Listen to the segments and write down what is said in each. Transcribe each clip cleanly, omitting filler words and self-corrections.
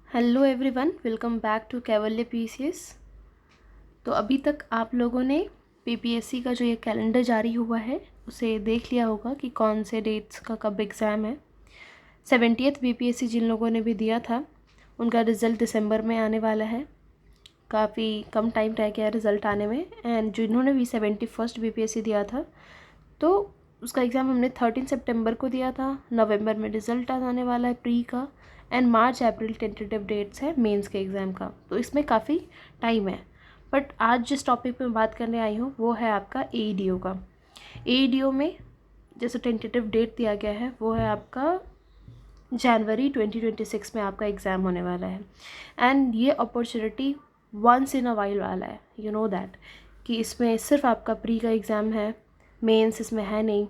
Hello everyone, welcome back to Kaivalya PCS. तो अभी तक आप लोगों ने पीपीएससी का जो ये कैलेंडर जारी हुआ है उसे देख लिया होगा कि कौन से डेट्स का कब एग्ज़ाम है। 70th बीपीएससी जिन लोगों ने भी दिया था उनका रिज़ल्ट दिसंबर में आने वाला है। काफ़ी कम टाइम रह गया रिज़ल्ट आने में। एंड जिन्होंने भी 71st बीपीएससी दिया था तो उसका एग्ज़ाम हमने 13 सितंबर को दिया था। नवंबर में रिज़ल्ट आने वाला है प्री का। And March April tentative dates है मेंस के एग्ज़ाम का। तो इसमें काफ़ी टाइम है। बट आज जिस टॉपिक पे मैं बात करने आई हूँ वो है आपका एईडीओ का। एईडीओ में जैसे टेंटेटिव डेट दिया गया है वो है आपका जनवरी 2026 में आपका एग्ज़ाम होने वाला है। एंड ये opportunity once in a while वाला है, यू नो दैट, कि इसमें सिर्फ आपका प्री का एग्ज़ाम है, मेंस इसमें है नहीं,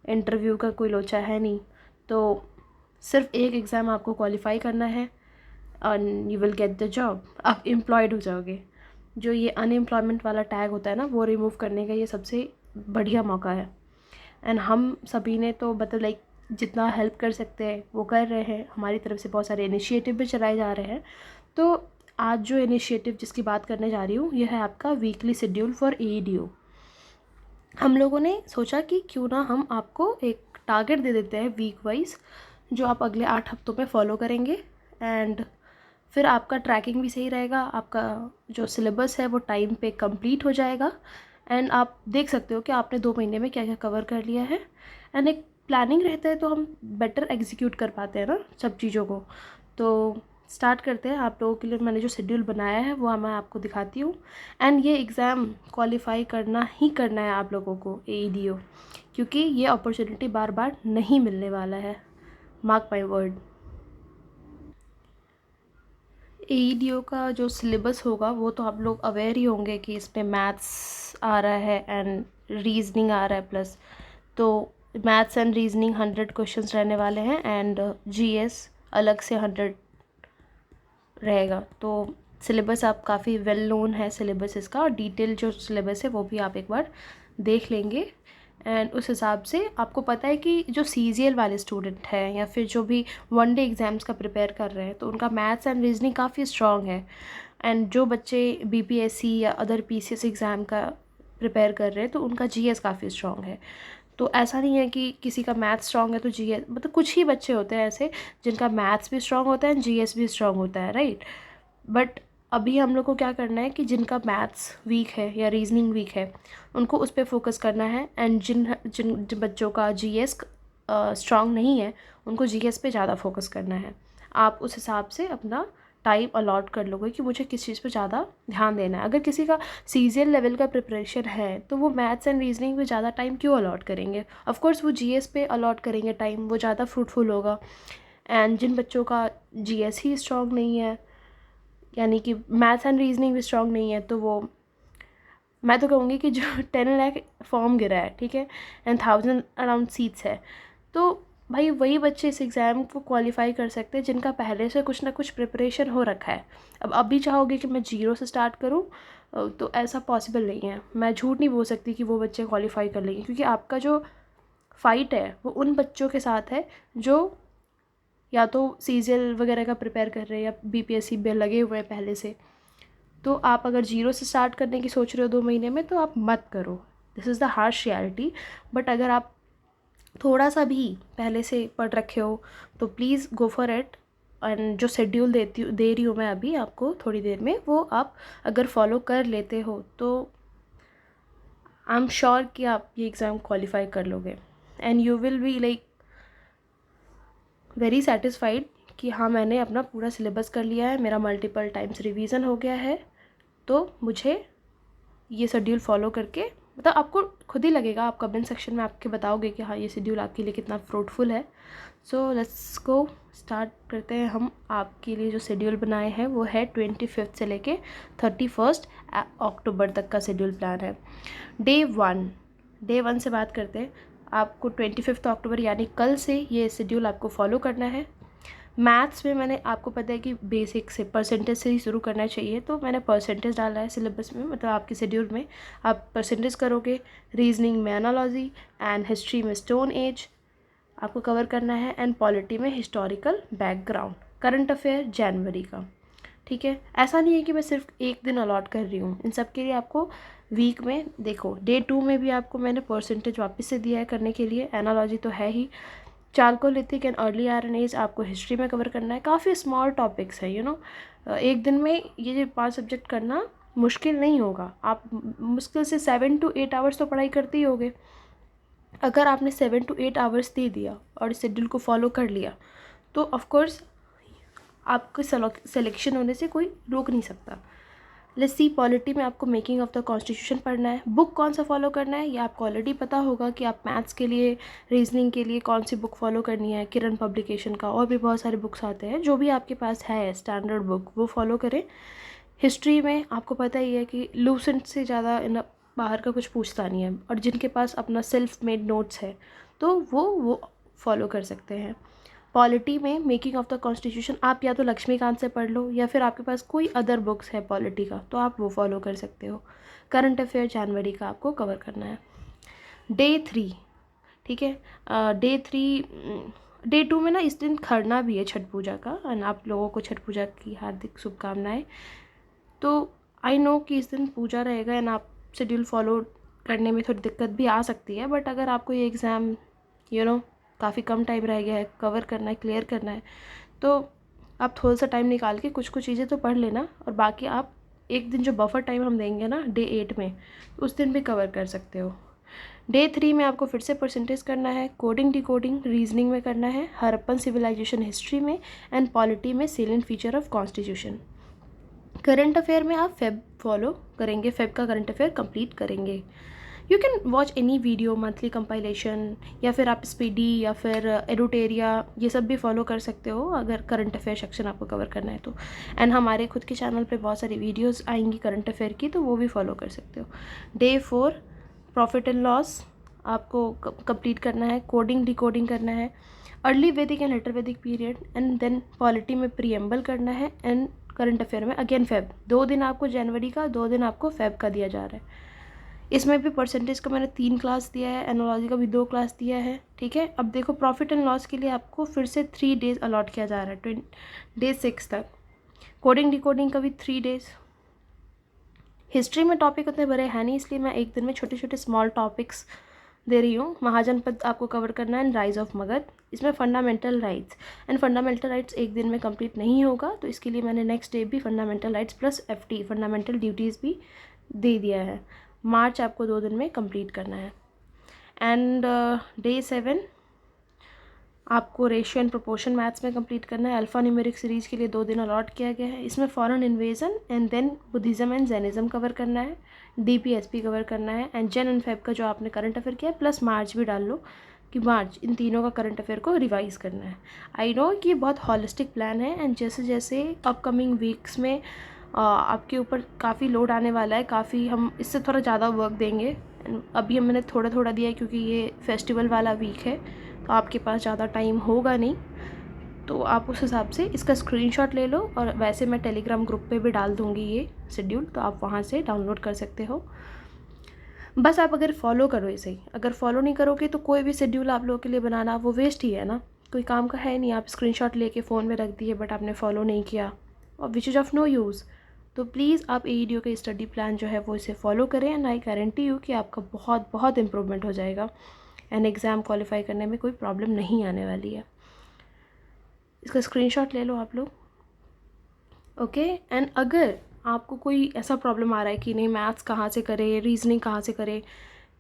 इंटरव्यू का कोई लोचा है नहीं। तो सिर्फ एक एग्ज़ाम आपको क्वालिफाई करना है and you will get the job, आप एम्प्लॉयड हो जाओगे। जो ये अनएम्प्लॉयमेंट वाला टैग होता है ना, वो रिमूव करने का ये सबसे बढ़िया मौका है। एंड हम सभी ने तो मतलब लाइक जितना हेल्प कर सकते हैं वो कर रहे हैं। हमारी तरफ से बहुत सारे इनिशिएटिव भी चलाए जा रहे हैं। तो आज जो इनिशिएटिव जिसकी बात करने जा रही हूँ ये है आपका वीकली शेड्यूल फॉर एईडीओ। हम लोगों ने सोचा कि क्यों ना हम आपको एक टारगेट दे देते हैं वीक वाइज, जो आप अगले 8 हफ्तों में फॉलो करेंगे। एंड फिर आपका ट्रैकिंग भी सही रहेगा, आपका जो सिलेबस है वो टाइम पे कंप्लीट हो जाएगा। एंड आप देख सकते हो कि आपने 2 महीने में क्या क्या कवर कर लिया है। एंड एक प्लानिंग रहता है तो हम बेटर एग्जीक्यूट कर पाते हैं ना सब चीज़ों को। तो स्टार्ट करते हैं। आप लोगों के लिए मैंने जो शेड्यूल बनाया है वो मैं आपको दिखाती हूँ। एंड ये एग्ज़ाम क्वालिफाई करना ही करना है आप लोगों को एईडीओ, क्योंकि ये अपॉर्चुनिटी बार बार नहीं मिलने वाला है, मार्क माई वर्ड। एईडीओ का जो सिलेबस होगा वो तो आप लोग अवेयर ही होंगे कि इसमें मैथ्स आ रहा है एंड रीजनिंग आ रहा है प्लस। तो मैथ्स एंड रीजनिंग 100 क्वेश्चंस रहने वाले हैं एंड जीएस अलग से 100 रहेगा। तो सिलेबस आप काफ़ी वेल नोन है सिलेबस इसका, और डिटेल जो सिलेबस है वो भी आप एक बार देख लेंगे। एंड उस हिसाब से आपको पता है कि जो सीजीएल वाले स्टूडेंट हैं या फिर जो भी वनडे एग्ज़ाम्स का प्रिपेयर कर रहे हैं तो उनका मैथ्स एंड रीजनिंग काफ़ी स्ट्रॉन्ग है। एंड जो बच्चे बीपीएससी या अदर पीसीएस एग्ज़ाम का प्रिपेयर कर रहे हैं तो उनका जीएस काफ़ी स्ट्रॉन्ग है। तो ऐसा नहीं है कि किसी का मैथ्स स्ट्रॉन्ग है तो जीएस, मतलब कुछ ही बच्चे होते हैं ऐसे जिनका मैथ्स भी स्ट्रॉन्ग होता है एंड जीएस भी स्ट्रॉन्ग होता है, राइट। बट अभी हम लोग को क्या करना है कि जिनका मैथ्स वीक है या रीजनिंग वीक है उनको उस पर फोकस करना है। एंड जिन बच्चों का जीएस स्ट्रॉन्ग नहीं है उनको जीएस पे ज़्यादा फोकस करना है। आप उस हिसाब से अपना टाइम अलॉट कर लोगे कि मुझे किस चीज़ पे ज़्यादा ध्यान देना है। अगर किसी का सीजीएल लेवल का प्रिपरेशन है तो वो मैथ्स एंड रीजनिंग पे ज़्यादा टाइम क्यों अलॉट करेंगे, ऑफ कोर्स वो जीएस पे अलॉट करेंगे टाइम, वो ज़्यादा फ्रूटफुल होगा। एंड जिन बच्चों का जीएस ही स्ट्रॉन्ग नहीं है, यानी कि मैथ्स एंड रीजनिंग भी स्ट्रॉन्ग नहीं है, तो वो मैं तो कहूँगी कि जो 10 लाख फॉर्म गिरा है, ठीक है, एंड 1000 अराउंड सीट्स है, तो भाई वही बच्चे इस एग्ज़ाम को क्वालिफाई कर सकते हैं जिनका पहले से कुछ ना कुछ प्रिपरेशन हो रखा है। अब अभी चाहोगे कि मैं जीरो से स्टार्ट करूँ तो ऐसा पॉसिबल नहीं है। मैं झूठ नहीं बोल सकती कि वो बच्चे क्वालिफाई कर लेंगे, क्योंकि आपका जो फ़ाइट है वो उन बच्चों के साथ है जो या तो सीजीएल वगैरह का प्रिपेयर कर रहे हैं या बीपीएससी में लगे हुए हैं पहले से। तो आप अगर जीरो से स्टार्ट करने की सोच रहे हो 2 महीने में तो आप मत करो, this is the harsh reality. But अगर आप थोड़ा सा भी पहले से पढ़ रखे हो तो please go for it. And जो शेड्यूल दे रही हूँ मैं अभी आपको थोड़ी देर में, वो आप अगर फॉलो कर लेते हो तो आई एम श्योर कि आप ये एग्ज़ाम क्वालिफाई कर लोगे। And you will be like very satisfied कि हाँ मैंने अपना पूरा सिलेबस कर लिया है, मेरा मल्टीपल टाइम्स रिवीजन हो गया है। तो मुझे ये शेड्यूल फॉलो करके मतलब आपको खुद ही लगेगा, आप कमेंट सेक्शन में आपके बताओगे कि हाँ ये शेड्यूल आपके लिए कितना फ्रूटफुल है। सो लेट्स गो, स्टार्ट करते हैं। हम आपके लिए जो शेड्यूल बनाए हैं वो है 25 से लेके 31 अक्टूबर तक का शेड्यूल प्लान है। डे वन से बात करते हैं। आपको 25 अक्टूबर यानी कल से ये शेड्यूल आपको फॉलो करना है। मैथ्स में मैंने आपको पता है कि बेसिक से परसेंटेज से ही शुरू करना चाहिए, तो मैंने परसेंटेज डाला है सिलेबस में, मतलब आपके शेड्यूल में आप परसेंटेज करोगे। रीजनिंग में एनालॉजी एंड हिस्ट्री में स्टोन एज आपको कवर करना है, एंड पॉलिटी में हिस्टोरिकल बैकग्राउंड करंट अफेयर जनवरी का, ठीक है। ऐसा नहीं है कि मैं सिर्फ एक दिन अलॉट कर रही हूँ, इन सब के लिए आपको वीक में देखो डे 2 में भी आपको मैंने परसेंटेज वापस से दिया है करने के लिए। एनालॉजी तो है ही, chalcolithic and early iron age आपको हिस्ट्री में कवर करना है। काफ़ी स्मॉल टॉपिक्स है, एक दिन में ये 5 सब्जेक्ट करना मुश्किल नहीं होगा। आप मुश्किल से 7 to 8 आवर्स तो पढ़ाई करते ही होगे। अगर आपने 7 to 8 आवर्स दे दिया और शेड्यूल को फॉलो कर लिया तो ऑफकोर्स आपके सिलेक्शन होने से कोई रोक नहीं सकता। लेट्स सी, पॉलिटी में आपको मेकिंग ऑफ द कॉन्स्टिट्यूशन पढ़ना है। बुक कौन सा फॉलो करना है ये आपको ऑलरेडी पता होगा कि आप मैथ्स के लिए, रीजनिंग के लिए कौन सी बुक फॉलो करनी है। किरण पब्लिकेशन का और भी बहुत सारे बुक्स आते हैं, जो भी आपके पास है स्टैंडर्ड बुक वो फॉलो करें। हिस्ट्री में आपको पता ही है कि लूसेंट से ज़्यादा बाहर का कुछ पूछता नहीं है, और जिनके पास अपना सेल्फ मेड नोट्स है तो वो फॉलो कर सकते हैं। पॉलिटी में मेकिंग ऑफ द कॉन्स्टिट्यूशन आप या तो लक्ष्मीकांत से पढ़ लो, या फिर आपके पास कोई अदर बुक्स है पॉलिटी का तो आप वो फॉलो कर सकते हो। करंट अफेयर जनवरी का आपको कवर करना है। डे 3, ठीक है। डे 2 में ना इस दिन खरना भी है छठ पूजा का, एंड आप लोगों को छठ पूजा की हार्दिक शुभकामनाएं। तो आई नो कि इस दिन पूजा रहेगा एंड आप शेड्यूल फॉलो करने में थोड़ी दिक्कत भी आ सकती है, बट अगर आपको ये एग्ज़ाम काफ़ी कम टाइम रह गया है, कवर करना है, क्लियर करना है, तो आप थोड़ा सा टाइम निकाल के कुछ चीज़ें तो पढ़ लेना, और बाकी आप एक दिन जो बफर टाइम हम देंगे ना डे 8 में, उस दिन भी कवर कर सकते हो। डे 3 में आपको फिर से परसेंटेज करना है। कोडिंग डिकोडिंग रीजनिंग में करना है, हड़प्पन सिविलाइजेशन हिस्ट्री में, एंड पॉलिटी में salient feature of constitution. Current affair में आप फेब फॉलो करेंगे, फेब का करंट अफेयर कंप्लीट करेंगे। You can watch any video, monthly compilation, या फिर आप स्पीडी या फिर एडुटेरिया, ये सब भी फॉलो कर सकते हो अगर करंट अफेयर सेक्शन आपको कवर करना है तो। एंड हमारे खुद के चैनल पे बहुत सारी वीडियोस आएंगी करंट अफेयर की, तो वो भी फॉलो कर सकते हो। डे 4 प्रॉफिट एंड लॉस आपको कंप्लीट करना है। कोडिंग डिकोडिंग करना है, अर्ली वैदिक एंड लेटर वैदिक पीरियड, एंड देन पॉलिटी में प्रीएम्बल करना है, एंड करंट अफेयर में अगेन फेब। 2 दिन आपको जनवरी का, 2 दिन आपको फेब का दिया जा रहा है। इसमें भी परसेंटेज का मैंने 3 क्लास दिया है, एनोलॉजी का भी 2 क्लास दिया है, ठीक है। अब देखो प्रॉफिट एंड लॉस के लिए आपको फिर से 3 डेज अलॉट किया जा रहा है, डे 6 तक। कोडिंग डिकोडिंग का भी 3 डेज। हिस्ट्री में टॉपिक उतने बड़े हैं नहीं, इसलिए मैं एक दिन में छोटे छोटे स्मॉल टॉपिक्स दे रही हूँ। महाजनपद आपको कवर करना है, एंड राइज ऑफ मगध। इसमें fundamental rights, and fundamental rights एक दिन में कंप्लीट नहीं होगा, तो इसके लिए मैंने नेक्स्ट डे भी fundamental rights plus FT fundamental duties भी दे दिया है। मार्च आपको 2 दिन में कंप्लीट करना है। एंड डे 7 आपको रेशियो एंड प्रोपोर्शन मैथ्स में कंप्लीट करना है। अल्फ़ा न्यूमेरिक सीरीज़ के लिए 2 दिन अलॉट किया गया है। इसमें foreign invasion and then Buddhism and Jainism cover करना है, DPSP कवर करना है, एंड जन एंड फेब का जो आपने करंट अफेयर किया है प्लस मार्च भी डाल लो कि मार्च, इन तीनों का करंट अफेयर को रिवाइज़ करना है। आई नो कि ये बहुत हॉलिस्टिक प्लान है, एंड जैसे जैसे अपकमिंग वीक्स में आपके ऊपर काफ़ी लोड आने वाला है, काफ़ी हम इससे थोड़ा ज़्यादा वर्क देंगे। अभी मैंने थोड़ा थोड़ा दिया है क्योंकि ये फेस्टिवल वाला वीक है, तो आपके पास ज़्यादा टाइम होगा नहीं, तो आप उस हिसाब से इसका स्क्रीनशॉट ले लो। और वैसे मैं टेलीग्राम ग्रुप पे भी डाल दूँगी ये शेड्यूल, तो आप वहाँ से डाउनलोड कर सकते हो। बस आप अगर फॉलो करो इसे ही, अगर फॉलो नहीं करोगे तो कोई भी शेड्यूल आप लोगों के लिए बनाना वो वेस्ट ही है ना, कोई काम का है नहीं। आप स्क्रीनशॉट लेके फ़ोन में रख दिए बट आपने फॉलो नहीं किया, और which is of no use. तो प्लीज़ आप AEDO का स्टडी प्लान जो है वो इसे फॉलो करें, एंड आई गारंटी यू कि आपका बहुत बहुत इम्प्रूवमेंट हो जाएगा, एंड एग्ज़ाम क्वालिफाई करने में कोई प्रॉब्लम नहीं आने वाली है। इसका स्क्रीनशॉट ले लो आप लोग, ओके। एंड अगर आपको कोई ऐसा प्रॉब्लम आ रहा है कि नहीं मैथ्स कहाँ से करें, रीजनिंग कहाँ से करें,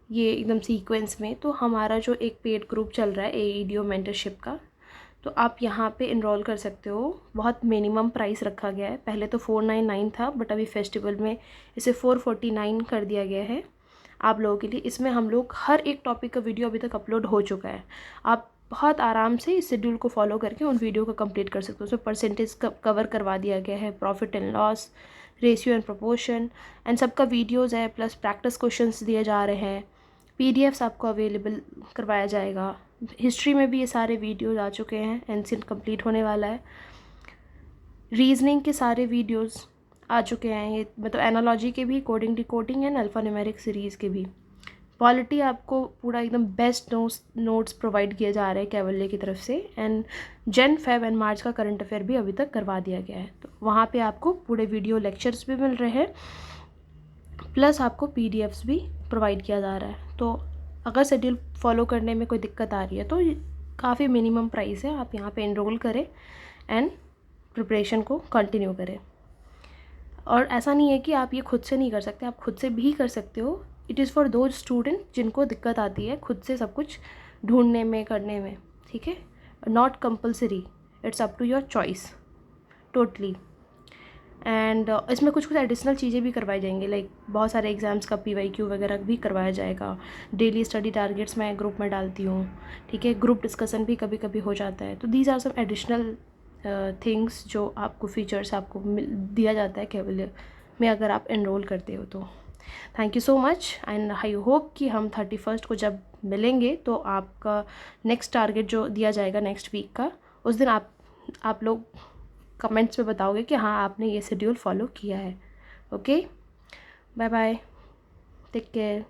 ये एकदम सीक्वेंस में, तो हमारा जो एक पेड ग्रुप चल रहा है AEDO मेंटरशिप का, तो आप यहाँ पे इनरोल कर सकते हो। बहुत मिनिमम प्राइस रखा गया है, पहले तो 499 था बट अभी फेस्टिवल में इसे 449 कर दिया गया है आप लोगों के लिए। इसमें हम लोग हर एक टॉपिक का वीडियो अभी तक अपलोड हो चुका है, आप बहुत आराम से इस शेड्यूल को फॉलो करके उन वीडियो को कंप्लीट कर सकते हो। उसमें परसेंटेज कवर करवा दिया गया है, profit and loss, ratio and proportion, and सबका वीडियोज़ है, प्लस प्रैक्टिस क्वेश्चंस दिए जा रहे हैं, PDFs आपको अवेलेबल करवाया जाएगा। हिस्ट्री में भी ये सारे वीडियोज़ आ चुके हैं, एंशिएंट कंप्लीट होने वाला है। रीजनिंग के सारे वीडियोज़ आ चुके हैं, ये मतलब एनालॉजी के भी, coding decoding and alpha numeric series के भी। क्वालिटी आपको पूरा एकदम बेस्ट नोट्स प्रोवाइड किए जा रहे हैं कैवल्य की तरफ से। एंड जन फेब एंड मार्च का करंट अफेयर भी अभी तक करवा दिया गया है, तो वहाँ पे आपको पूरे वीडियो लेक्चर्स भी मिल रहे हैं, प्लस आपको PDFs भी प्रोवाइड किया जा रहा है। तो अगर शेड्यूल फॉलो करने में कोई दिक्कत आ रही है तो काफ़ी मिनिमम प्राइस है, आप यहाँ पे एनरोल करें एंड प्रिपरेशन को कंटिन्यू करें। और ऐसा नहीं है कि आप ये खुद से नहीं कर सकते, आप खुद से भी कर सकते हो। It is for those student जिनको दिक्कत आती है खुद से सब कुछ ढूंढने में, करने में, ठीक है। Not compulsory, it's up to your choice totally. एंड इसमें कुछ कुछ एडिशनल चीज़ें भी करवाई जाएंगी, लाइक बहुत सारे एग्जाम्स का PYQ वगैरह भी करवाया जाएगा। डेली स्टडी टारगेट्स मैं ग्रुप में डालती हूँ, ठीक है। ग्रुप डिस्कशन भी कभी कभी हो जाता है। तो these are some additional things जो आपको फीचर्स आपको दिया जाता है कैवल्य में अगर आप एनरोल करते हो तो। Thank you so much and I hope कि हम 31st को जब मिलेंगे तो आपका नेक्स्ट टारगेट जो दिया जाएगा नेक्स्ट वीक का, उस दिन आप लोग कमेंट्स में बताओगे कि हाँ आपने ये शेड्यूल फॉलो किया है। Okay, bye bye, take care.